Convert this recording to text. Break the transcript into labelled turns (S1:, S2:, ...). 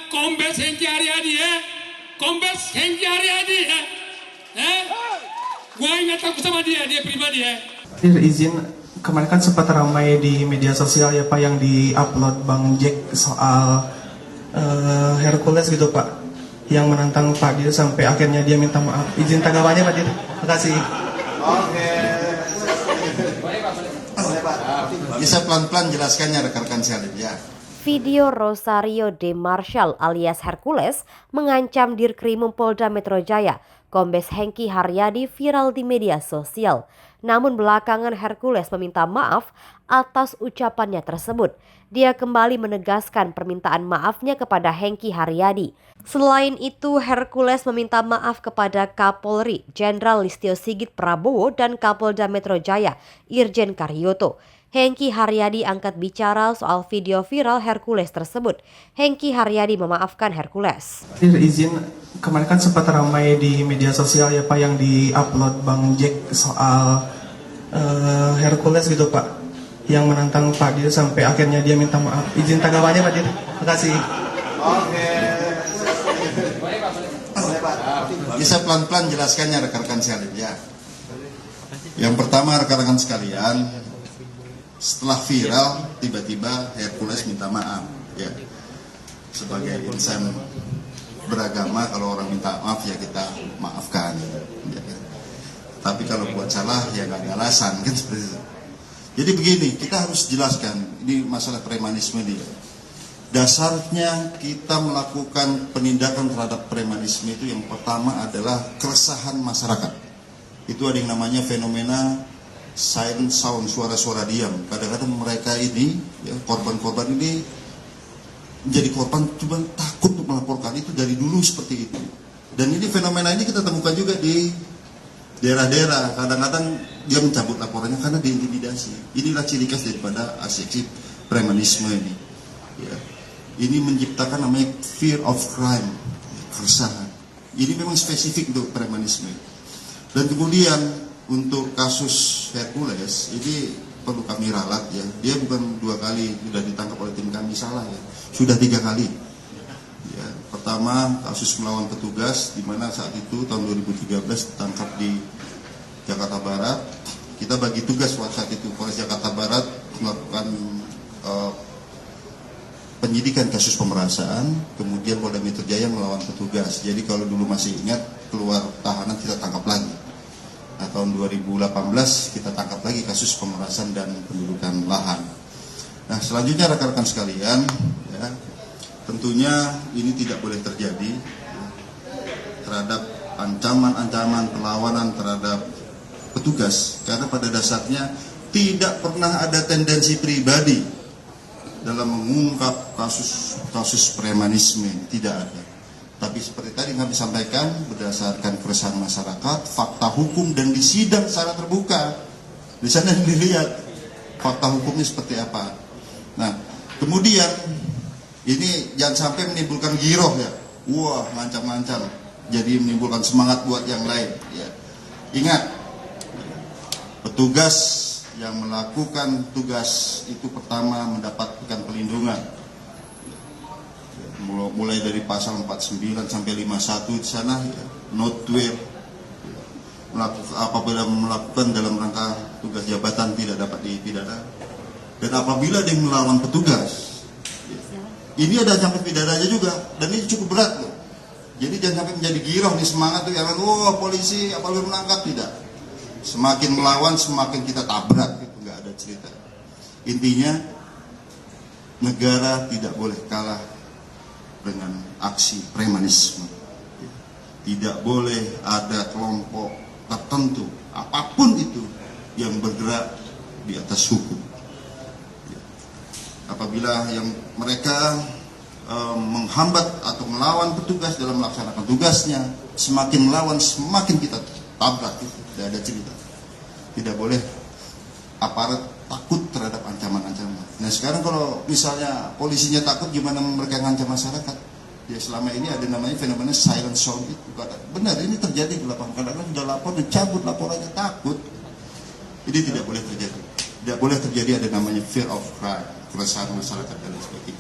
S1: Kombes Hengki Haryadi ya. Kombes Hengki Haryadi ya. Gua ingat aku sama dia pribadi ya.
S2: Izin, kemarin kan sempat ramai di media sosial ya Pak, yang di-upload Bang Jack soal Hercules gitu Pak, yang menantang Pak Dir sampai akhirnya dia minta maaf. Izin tanggapannya Pak Dir. Terima kasih.
S3: Oke. Bisa pelan-pelan jelaskannya rekan-rekan sekalian ya.
S4: Video Rosario de Marshall alias Hercules mengancam Dirkrimum Polda Metro Jaya, Kombes Hengki Haryadi viral di media sosial. Namun belakangan Hercules meminta maaf atas ucapannya tersebut. Dia kembali menegaskan permintaan maafnya kepada Hengki Haryadi. Selain itu, Hercules meminta maaf kepada Kapolri Jenderal Listio Sigit Prabowo dan Kapolda Metro Jaya Irjen Karyoto. Hengki Haryadi angkat bicara soal video viral Hercules tersebut. Hengki Haryadi memaafkan Hercules.
S2: Izin, kemarin kan sempat ramai di media sosial ya Pak, yang di-upload Bang Jack soal Hercules gitu Pak, yang menantang Pak Dir sampai akhirnya dia minta maaf. Izin tanggapannya Pak Dir. Terima kasih.
S3: Oke. Bisa pelan-pelan jelaskannya rekan-rekan sekalian ya. Yang pertama rekan-rekan sekalian, setelah viral tiba-tiba Hercules minta maaf ya. Sebagai insan beragama, kalau orang minta maaf ya kita maafkan ya. Tapi kalau buat salah ya nggak ada alasan kan, seperti itu. Jadi begini, kita harus jelaskan ini masalah premanisme ini. Dasarnya kita melakukan penindakan terhadap premanisme itu yang pertama adalah keresahan masyarakat. Itu ada yang namanya fenomena silent sound, suara-suara diam. Kadang-kadang mereka ini, ya, korban-korban ini menjadi korban cuma takut untuk melaporkan. Itu dari dulu seperti itu. Dan ini fenomena ini kita temukan juga di daerah-daerah. Kadang-kadang dia mencabut laporannya karena diintimidasi. Inilah ciri khas daripada aksi premanisme ini. Ya. Ini menciptakan namanya fear of crime, keresahan. Ini memang spesifik untuk premanisme. Dan kemudian untuk kasus Hercules ini perlu kami ralat ya. Dia bukan 2 kali sudah ditangkap oleh tim kami, salah ya. Sudah 3 kali. Ya, pertama kasus melawan petugas, di mana saat itu tahun 2013 ditangkap di Jakarta Barat. Kita bagi tugas saat itu Polres Jakarta Barat melakukan penyidikan kasus pemerasan, kemudian Polda Metro Jaya melawan petugas. Jadi kalau dulu masih ingat, keluar tahanan kita tangkap lagi. Nah, tahun 2018 kita tangkap lagi kasus pemerasan dan pendudukan lahan. Nah, selanjutnya rekan-rekan sekalian, ya, tentunya ini tidak boleh terjadi ya, terhadap ancaman-ancaman perlawanan terhadap petugas, karena pada dasarnya tidak pernah ada tendensi pribadi dalam mengungkap kasus premanisme, tidak ada. Tapi seperti tadi kami sampaikan, berdasarkan keresahan masyarakat, fakta hukum dan di sidang secara terbuka, di sana dilihat fakta hukumnya seperti apa. Nah, kemudian ini jangan sampai menimbulkan giroh ya, wah ngancam-ngancam, jadi menimbulkan semangat buat yang lain. Ya. Ingat, petugas yang melakukan tugas itu pertama mendapatkan pelindungan. Mulai dari pasal 49 sampai 51 di sana ya, notwear apabila melakukan dalam rangka tugas jabatan tidak dapat dipidana, dan apabila dia melawan petugas ya, ini ada ancaman pidananya juga, dan ini cukup berat loh. Jadi jangan sampai menjadi giroh nih, semangat tuh jangan polisi apalagi menangkap, tidak. Semakin melawan semakin kita tabrak gitu, nggak ada cerita. Intinya negara tidak boleh kalah dengan aksi premanisme. Tidak boleh ada kelompok tertentu apapun itu yang bergerak di atas hukum. Apabila yang mereka menghambat atau melawan petugas dalam melaksanakan tugasnya, semakin melawan semakin kita tabrak, itu tidak ada cerita. Tidak boleh aparat takut terhadap ancaman-ancaman. Nah sekarang kalau misalnya polisinya takut, gimana mereka ngancam masyarakat? Ya selama ini ada namanya fenomena silent sound itu. Benar, ini terjadi di lapangan. Kadang-kadang sudah lapor, dicabut laporannya, takut. Ini tidak boleh terjadi. Tidak boleh terjadi ada namanya fear of crime, keresahan masyarakat dan sebagainya.